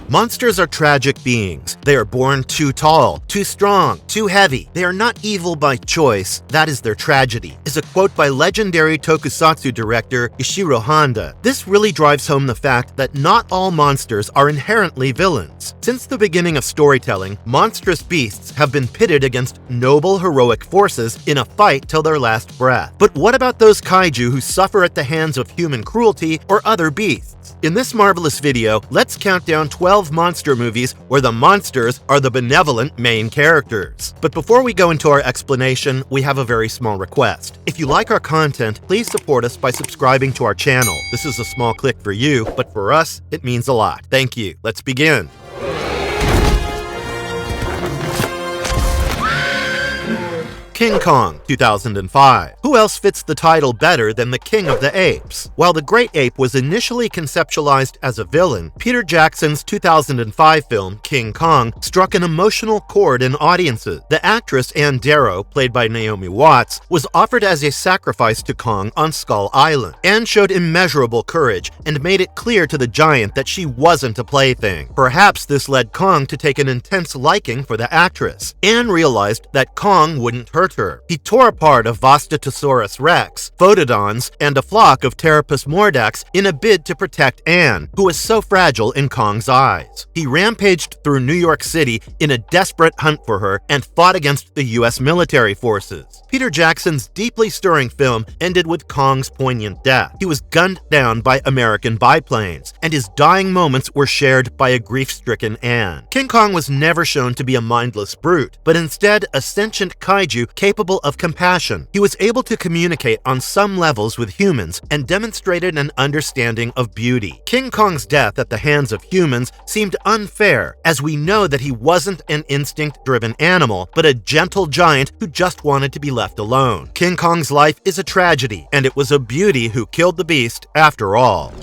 Monsters are tragic beings. They are born too tall, too strong, too heavy. They are not evil by choice. That is their tragedy, is a quote by legendary tokusatsu director Ishiro Honda. This really drives home the fact that not all monsters are inherently villains. Since the beginning of storytelling, monstrous beasts have been pitted against noble, heroic forces in a fight till their last breath. But what about those kaiju who suffer at the hands of human cruelty or other beasts? In this marvelous video, let's count down 12 monster movies where the monsters are the benevolent main characters. But before we go into our explanation, we have a very small request. If you like our content, please support us by subscribing to our channel. This is a small click for you, but for us, it means a lot. Thank you. Let's begin. King Kong, 2005. Who else fits the title better than the King of the Apes? While the Great Ape was initially conceptualized as a villain, Peter Jackson's 2005 film, King Kong, struck an emotional chord in audiences. The actress Ann Darrow, played by Naomi Watts, was offered as a sacrifice to Kong on Skull Island. Ann showed immeasurable courage and made it clear to the giant that she wasn't a plaything. Perhaps this led Kong to take an intense liking for the actress. Ann realized that Kong wouldn't hurt her. He tore apart a Vastatosaurus rex, Photodontodons, and a flock of Pteropus mordax in a bid to protect Anne, who was so fragile in Kong's eyes. He rampaged through New York City in a desperate hunt for her and fought against the US military forces. Peter Jackson's deeply stirring film ended with Kong's poignant death. He was gunned down by American biplanes, and his dying moments were shared by a grief-stricken Anne. King Kong was never shown to be a mindless brute, but instead a sentient kaiju capable of compassion. He was able to communicate on some levels with humans and demonstrated an understanding of beauty. King Kong's death at the hands of humans seemed unfair, as we know that he wasn't an instinct-driven animal, but a gentle giant who just wanted to be left alone. King Kong's life is a tragedy, and it was a beauty who killed the beast after all.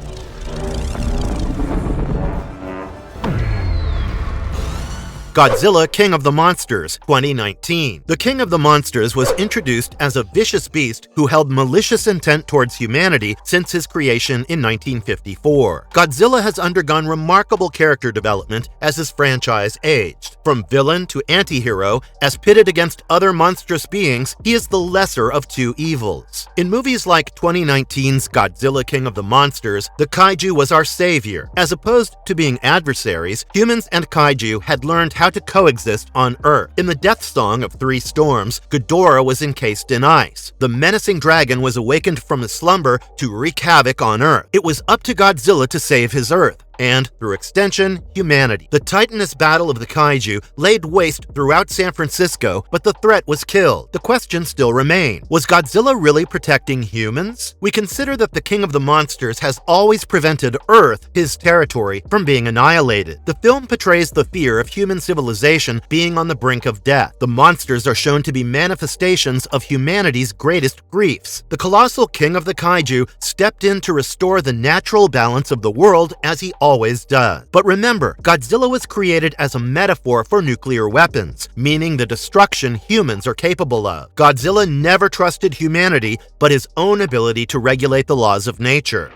Godzilla, King of the Monsters, 2019. The King of the Monsters was introduced as a vicious beast who held malicious intent towards humanity since his creation in 1954. Godzilla has undergone remarkable character development as his franchise aged. From villain to anti-hero, as pitted against other monstrous beings, he is the lesser of two evils. In movies like 2019's Godzilla, King of the Monsters, the kaiju was our savior. As opposed to being adversaries, humans and kaiju had learned how to coexist on Earth. In the death song of Three Storms, Ghidorah was encased in ice. The menacing dragon was awakened from his slumber to wreak havoc on Earth. It was up to Godzilla to save his Earth, and, through extension, humanity. The titanous battle of the kaiju laid waste throughout San Francisco, but the threat was killed. The question still remained: was Godzilla really protecting humans? We consider that the King of the Monsters has always prevented Earth, his territory, from being annihilated. The film portrays the fear of human civilization being on the brink of death. The monsters are shown to be manifestations of humanity's greatest griefs. The colossal king of the kaiju stepped in to restore the natural balance of the world, as he always does. But remember, Godzilla was created as a metaphor for nuclear weapons, meaning the destruction humans are capable of. Godzilla never trusted humanity, but his own ability to regulate the laws of nature.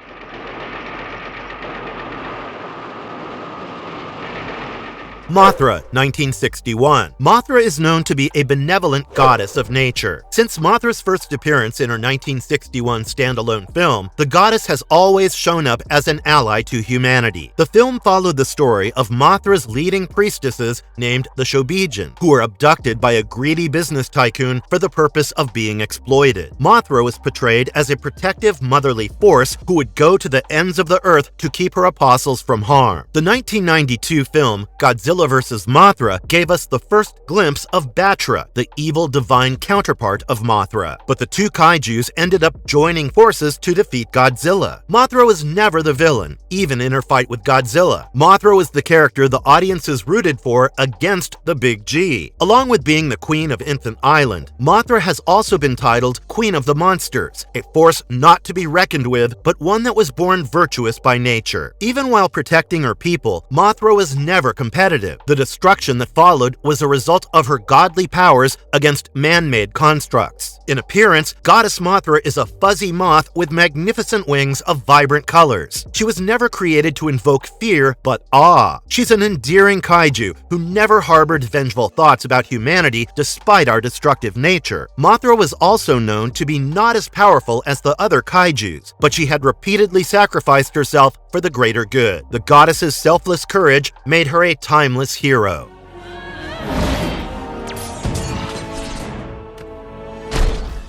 Mothra, 1961. Mothra is known to be a benevolent goddess of nature. Since Mothra's first appearance in her 1961 standalone film, the goddess has always shown up as an ally to humanity. The film followed the story of Mothra's leading priestesses named the Shobijin, who were abducted by a greedy business tycoon for the purpose of being exploited. Mothra was portrayed as a protective motherly force who would go to the ends of the earth to keep her apostles from harm. The 1992 film, Godzilla vs. Mothra, gave us the first glimpse of Batra, the evil divine counterpart of Mothra. But the two kaijus ended up joining forces to defeat Godzilla. Mothra was never the villain, even in her fight with Godzilla. Mothra was the character the audiences rooted for against the Big G. Along with being the Queen of Infant Island, Mothra has also been titled Queen of the Monsters, a force not to be reckoned with, but one that was born virtuous by nature. Even while protecting her people, Mothra was never competitive. destructive. The destruction that followed was a result of her godly powers against man-made constructs. In appearance, Goddess Mothra is a fuzzy moth with magnificent wings of vibrant colors. She was never created to invoke fear, but awe. She's an endearing kaiju who never harbored vengeful thoughts about humanity despite our destructive nature. Mothra was also known to be not as powerful as the other kaijus, but she had repeatedly sacrificed herself for the greater good. The goddess's selfless courage made her a timeless hero.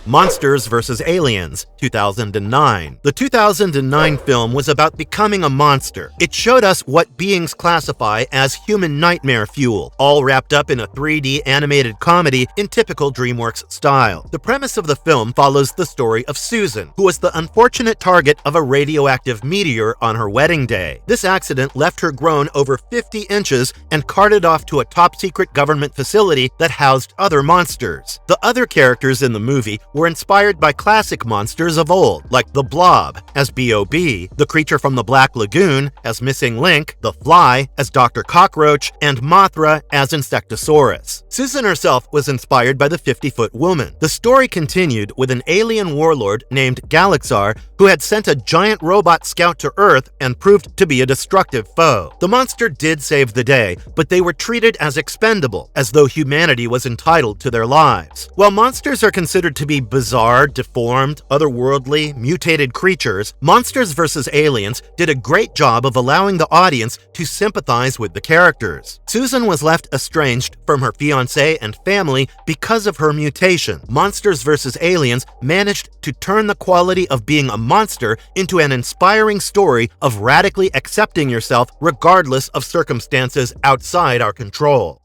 Monsters vs. Aliens, 2009. The 2009 film was about becoming a monster. It showed us what beings classify as human nightmare fuel, all wrapped up in a 3D animated comedy in typical DreamWorks style. The premise of the film follows the story of Susan, who was the unfortunate target of a radioactive meteor on her wedding day. This accident left her grown over 50 inches and carted off to a top-secret government facility that housed other monsters. The other characters in the movie were inspired by classic monsters of old, like the Blob as B.O.B., the creature from the Black Lagoon as Missing Link, the Fly as Dr. Cockroach, and Mothra as Insectosaurus. Susan herself was inspired by the 50-Foot Woman. The story continued with an alien warlord named Galaxar who had sent a giant robot scout to Earth and proved to be a destructive foe. The monster did save the day, but they were treated as expendable, as though humanity was entitled to their lives. While monsters are considered to be bizarre, deformed, otherworldly, mutated creatures, Monsters vs. Aliens did a great job of allowing the audience to sympathize with the characters. Susan was left estranged from her fiancé and family because of her mutation. Monsters vs. Aliens managed to turn the quality of being a monster into an inspiring story of radically accepting yourself regardless of circumstances outside our control.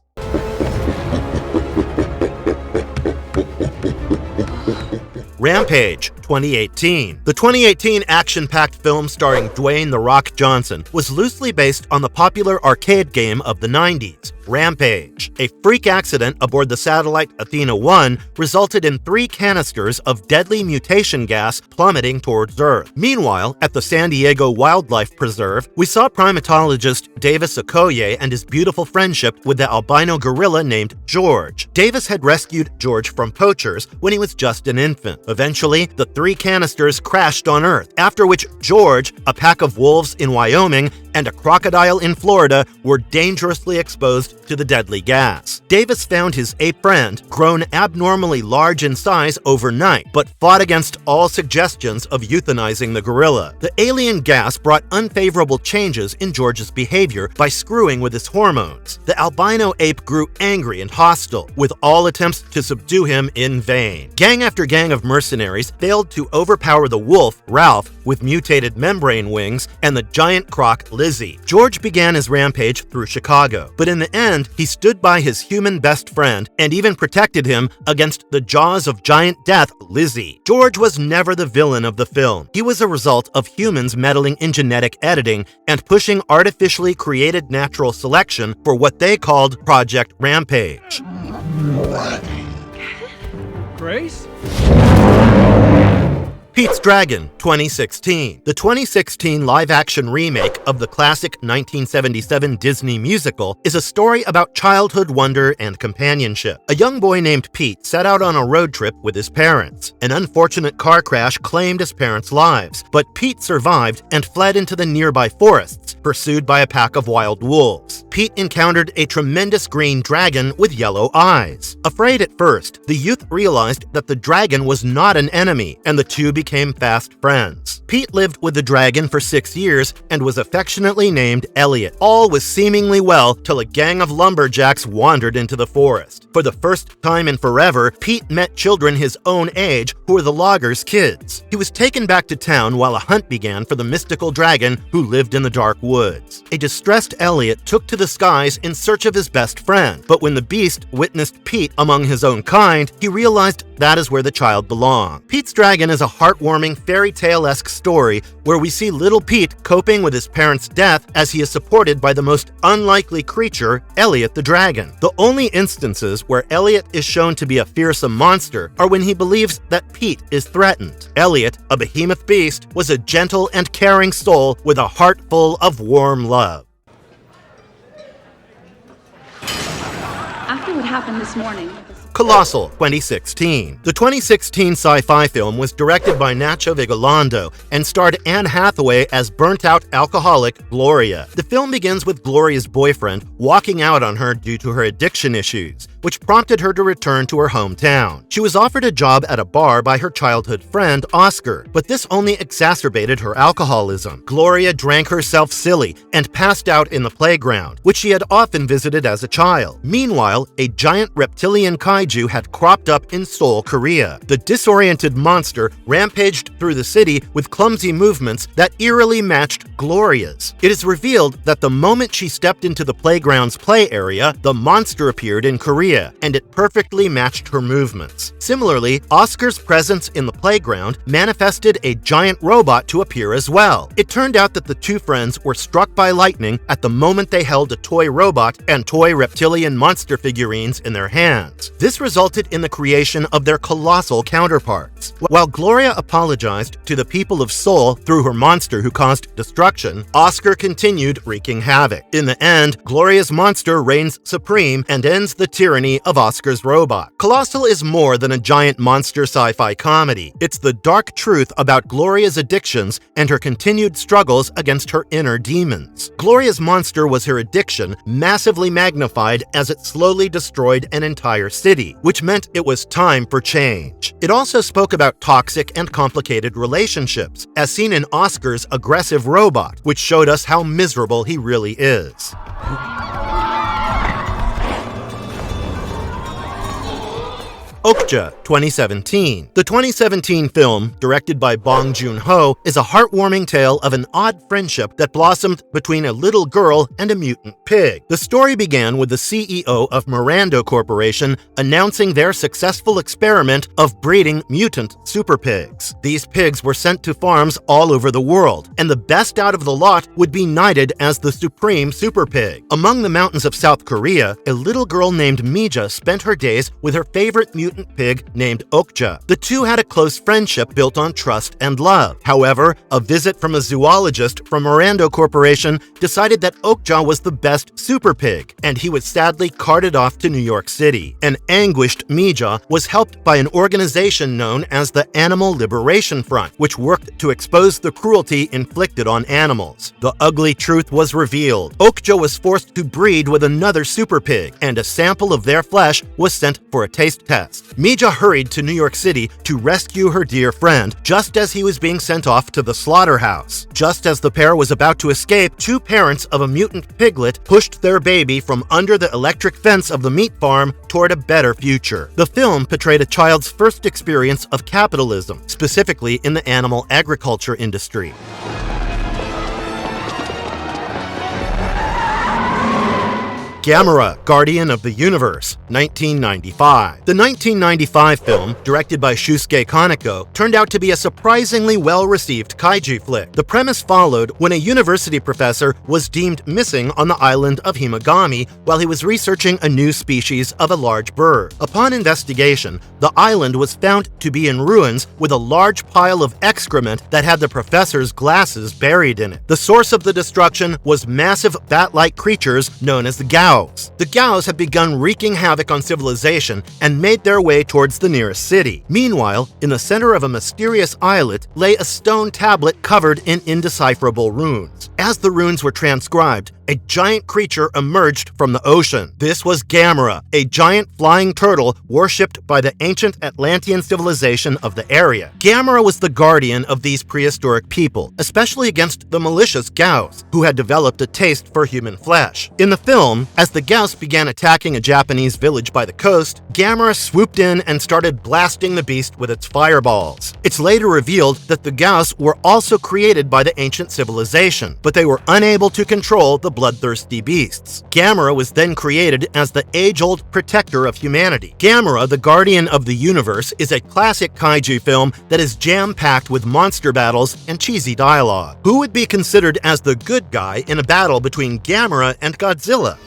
Rampage, 2018. The 2018 action-packed film starring Dwayne "The Rock" Johnson was loosely based on the popular arcade game of the 90s, Rampage. A freak accident aboard the satellite Athena 1 resulted in 3 canisters of deadly mutation gas plummeting towards Earth. Meanwhile, at the San Diego Wildlife Preserve, we saw primatologist Davis Okoye and his beautiful friendship with the albino gorilla named George. Davis had rescued George from poachers when he was just an infant. Eventually, the 3 canisters crashed on Earth, after which George, a pack of wolves in Wyoming, and a crocodile in Florida were dangerously exposed to the deadly gas. Davis found his ape friend, grown abnormally large in size overnight, but fought against all suggestions of euthanizing the gorilla. The alien gas brought unfavorable changes in George's behavior by screwing with his hormones. The albino ape grew angry and hostile, with all attempts to subdue him in vain. Gang after gang of mercenaries failed to overpower the wolf, Ralph, with mutated membrane wings, and the giant croc, Lizzie. George began his rampage through Chicago, but in the end, he stood by his human best friend and even protected him against the jaws of giant death, Lizzie. George was never the villain of the film. He was a result of humans meddling in genetic editing and pushing artificially created natural selection for what they called Project Rampage. Grace? Pete's Dragon, 2016. The 2016 live-action remake of the classic 1977 Disney musical is a story about childhood wonder and companionship. A young boy named Pete set out on a road trip with his parents. An unfortunate car crash claimed his parents' lives, but Pete survived and fled into the nearby forests, pursued by a pack of wild wolves. Pete encountered a tremendous green dragon with yellow eyes. Afraid at first, the youth realized that the dragon was not an enemy, and the two became fast friends. Pete lived with the dragon for 6 years and was affectionately named Elliot. All was seemingly well till a gang of lumberjacks wandered into the forest. For the first time in forever, Pete met children his own age who were the loggers' kids. He was taken back to town while a hunt began for the mystical dragon who lived in the dark woods. A distressed Elliot took to the skies in search of his best friend, but when the beast witnessed Pete among his own kind, he realized that is where the child belonged. Pete's Dragon is a heartwarming fairy tale-esque story where we see little Pete coping with his parents' death as he is supported by the most unlikely creature, Elliot the dragon. The only instances where Elliot is shown to be a fearsome monster are when he believes that Pete is threatened. Elliot, a behemoth beast, was a gentle and caring soul with a heart full of warm love. happened this morning. Colossal, 2016. The 2016 sci-fi film was directed by Nacho Vigalondo and starred Anne Hathaway as burnt-out alcoholic Gloria. The film begins with Gloria's boyfriend walking out on her due to her addiction issues, which prompted her to return to her hometown. She was offered a job at a bar by her childhood friend, Oscar, but this only exacerbated her alcoholism. Gloria drank herself silly and passed out in the playground, which she had often visited as a child. Meanwhile, a giant reptilian kaiju had cropped up in Seoul, Korea. The disoriented monster rampaged through the city with clumsy movements that eerily matched Gloria's. It is revealed that the moment she stepped into the playground's play area, the monster appeared in Korea, and it perfectly matched her movements. Similarly, Oscar's presence in the playground manifested a giant robot to appear as well. It turned out that the two friends were struck by lightning at the moment they held a toy robot and toy reptilian monster figurines in their hands. This resulted in the creation of their colossal counterparts. While Gloria apologized to the people of Seoul through her monster who caused destruction, Oscar continued wreaking havoc. In the end, Gloria's monster reigns supreme and ends the tyranny of Oscar's robot. Colossal is more than a giant monster sci-fi comedy. It's the dark truth about Gloria's addictions and her continued struggles against her inner demons. Gloria's monster was her addiction, massively magnified as it slowly destroyed an entire city, which meant it was time for change. It also spoke about toxic and complicated relationships, as seen in Oscar's aggressive robot, which showed us how miserable he really is. Okja, 2017. The 2017 film, directed by Bong Joon-ho, is a heartwarming tale of an odd friendship that blossomed between a little girl and a mutant pig. The story began with the CEO of Mirando Corporation announcing their successful experiment of breeding mutant super pigs. These pigs were sent to farms all over the world, and the best out of the lot would be knighted as the supreme super pig. Among the mountains of South Korea, a little girl named Mija spent her days with her favorite mutant pig named Okja. The two had a close friendship built on trust and love. However, a visit from a zoologist from Mirando Corporation decided that Okja was the best super pig, and he was sadly carted off to New York City. An anguished Mija was helped by an organization known as the Animal Liberation Front, which worked to expose the cruelty inflicted on animals. The ugly truth was revealed. Okja was forced to breed with another super pig, and a sample of their flesh was sent for a taste test. Mija hurried to New York City to rescue her dear friend just as he was being sent off to the slaughterhouse. Just as the pair was about to escape, two parents of a mutant piglet pushed their baby from under the electric fence of the meat farm toward a better future. The film portrayed a child's first experience of capitalism, specifically in the animal agriculture industry. Gamra, Guardian of the Universe, 1995. The 1995 film, directed by Shusuke Kaneko, turned out to be a surprisingly well-received kaiju flick. The premise followed when a university professor was deemed missing on the island of Himagami while he was researching a new species of a large bird. Upon investigation, the island was found to be in ruins with a large pile of excrement that had the professor's glasses buried in it. The source of the destruction was massive bat-like creatures known as the Gao. The Gaos had begun wreaking havoc on civilization and made their way towards the nearest city. Meanwhile, in the center of a mysterious islet lay a stone tablet covered in indecipherable runes. As the runes were transcribed, a giant creature emerged from the ocean. This was Gamra, a giant flying turtle worshipped by the ancient Atlantean civilization of the area. Gamra was the guardian of these prehistoric people, especially against the malicious Gaos, who had developed a taste for human flesh. In the film, as the Gaos began attacking a Japanese village by the coast, Gamera swooped in and started blasting the beast with its fireballs. It's later revealed that the Gaos were also created by the ancient civilization, but they were unable to control the bloodthirsty beasts. Gamera was then created as the age-old protector of humanity. Gamera, the Guardian of the Universe, is a classic kaiju film that is jam-packed with monster battles and cheesy dialogue. Who would be considered as the good guy in a battle between Gamera and Godzilla?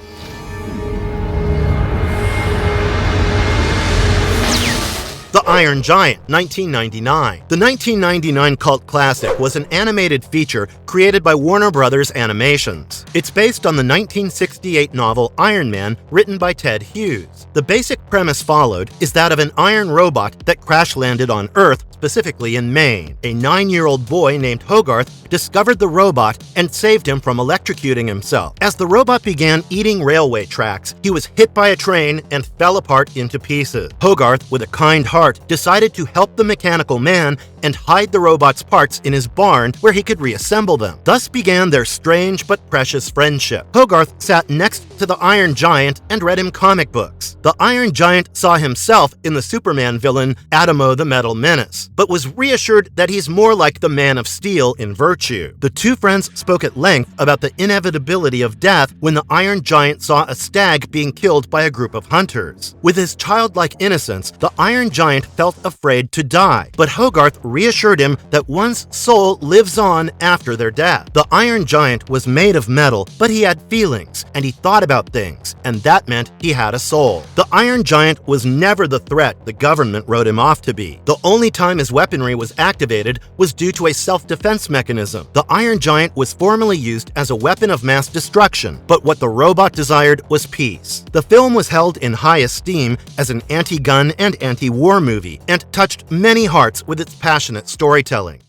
The The Iron Giant, 1999. The 1999 cult classic was an animated feature created by Warner Brothers Animations. It's based on the 1968 novel Iron Man, written by Ted Hughes. The basic premise followed is that of an iron robot that crash-landed on Earth, specifically in Maine. A 9-year-old boy named Hogarth discovered the robot and saved him from electrocuting himself. As the robot began eating railway tracks, he was hit by a train and fell apart into pieces. Hogarth, with a kind heart, decided to help the mechanical man and hide the robot's parts in his barn where he could reassemble them. Thus began their strange but precious friendship. Hogarth sat next to the Iron Giant and read him comic books. The Iron Giant saw himself in the Superman villain Adamo the Metal Menace, but was reassured that he's more like the Man of Steel in virtue. The two friends spoke at length about the inevitability of death when the Iron Giant saw a stag being killed by a group of hunters. With his childlike innocence, the Iron Giant felt afraid to die, but Hogarth reassured him that one's soul lives on after their death. The Iron Giant was made of metal, but he had feelings, and he thought about things, and that meant he had a soul. The Iron Giant was never the threat the government wrote him off to be. The only time his weaponry was activated was due to a self-defense mechanism. The Iron Giant was formerly used as a weapon of mass destruction, but what the robot desired was peace. The film was held in high esteem as an anti-gun and anti-war movie, and touched many hearts with its passionate storytelling.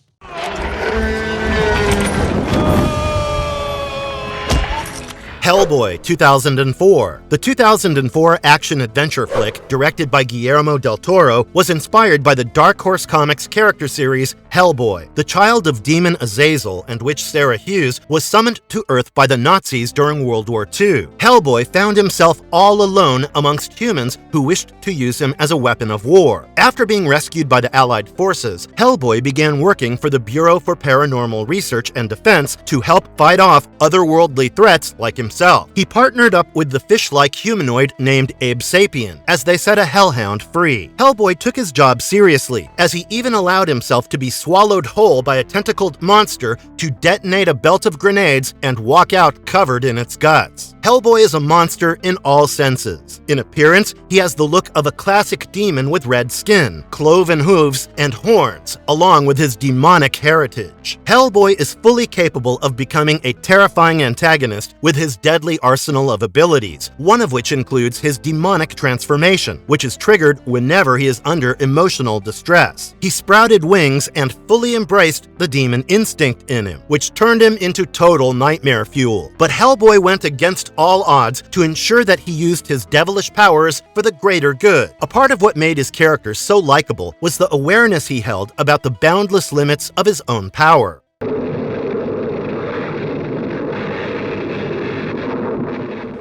Hellboy, 2004. The 2004 action-adventure flick, directed by Guillermo del Toro, was inspired by the Dark Horse Comics character series Hellboy. The child of demon Azazel and witch Sarah Hughes was summoned to Earth by the Nazis during World War II. Hellboy found himself all alone amongst humans who wished to use him as a weapon of war. After being rescued by the Allied forces, Hellboy began working for the Bureau for Paranormal Research and Defense to help fight off otherworldly threats like himself. He partnered up with the fish-like humanoid named Abe Sapien as they set a hellhound free. Hellboy took his job seriously, as he even allowed himself to be swallowed whole by a tentacled monster to detonate a belt of grenades and walk out covered in its guts. Hellboy is a monster in all senses. In appearance, he has the look of a classic demon with red skin, cloven hooves, and horns, along with his demonic heritage. Hellboy is fully capable of becoming a terrifying antagonist with his deadly arsenal of abilities, one of which includes his demonic transformation, which is triggered whenever he is under emotional distress. He sprouted wings and fully embraced the demon instinct in him, which turned him into total nightmare fuel. But Hellboy went against all odds to ensure that he used his devilish powers for the greater good. A part of what made his character so likable was the awareness he held about the boundless limits of his own power.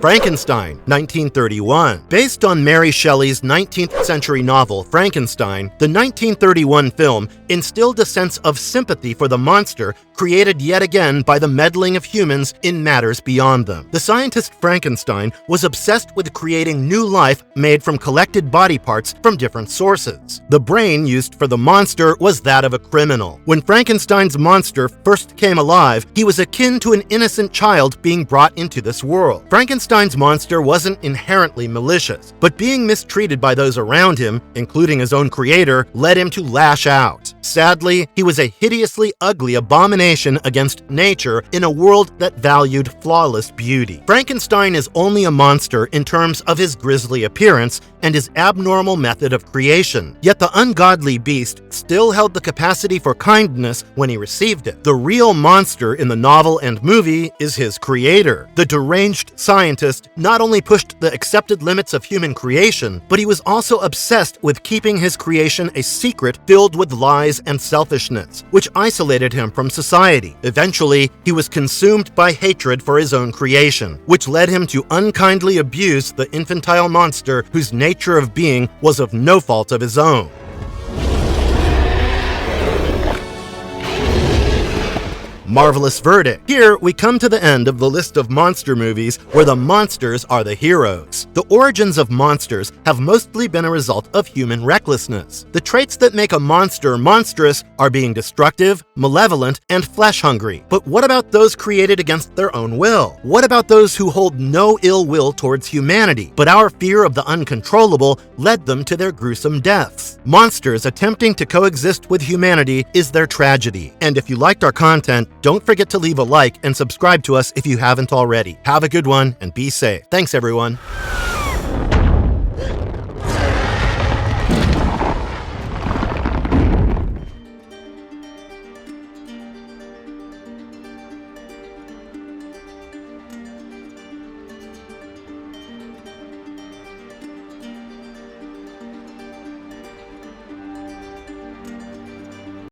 Frankenstein, 1931. Based on Mary Shelley's 19th century novel Frankenstein, the 1931 film instilled a sense of sympathy for the monster created yet again by the meddling of humans in matters beyond them. The scientist Frankenstein was obsessed with creating new life made from collected body parts from different sources. The brain used for the monster was that of a criminal. When Frankenstein's monster first came alive, he was akin to an innocent child being brought into this world. Frankenstein's monster wasn't inherently malicious, but being mistreated by those around him, including his own creator, led him to lash out. Sadly, he was a hideously ugly abomination against nature in a world that valued flawless beauty. Frankenstein is only a monster in terms of his grisly appearance and his abnormal method of creation, yet the ungodly beast still held the capacity for kindness when he received it. The real monster in the novel and movie is his creator. The deranged scientist not only pushed the accepted limits of human creation, but he was also obsessed with keeping his creation a secret filled with lies and selfishness, which isolated him from society. Eventually, he was consumed by hatred for his own creation, which led him to unkindly abuse the infantile monster whose nature of being was of no fault of his own. Marvelous verdict. Here, we come to the end of the list of monster movies where the monsters are the heroes. The origins of monsters have mostly been a result of human recklessness. The traits that make a monster monstrous are being destructive, malevolent, and flesh-hungry. But what about those created against their own will? What about those who hold no ill will towards humanity, but our fear of the uncontrollable led them to their gruesome deaths? Monsters attempting to coexist with humanity is their tragedy. And if you liked our content, don't forget to leave a like and subscribe to us if you haven't already. Have a good one and be safe. Thanks, everyone.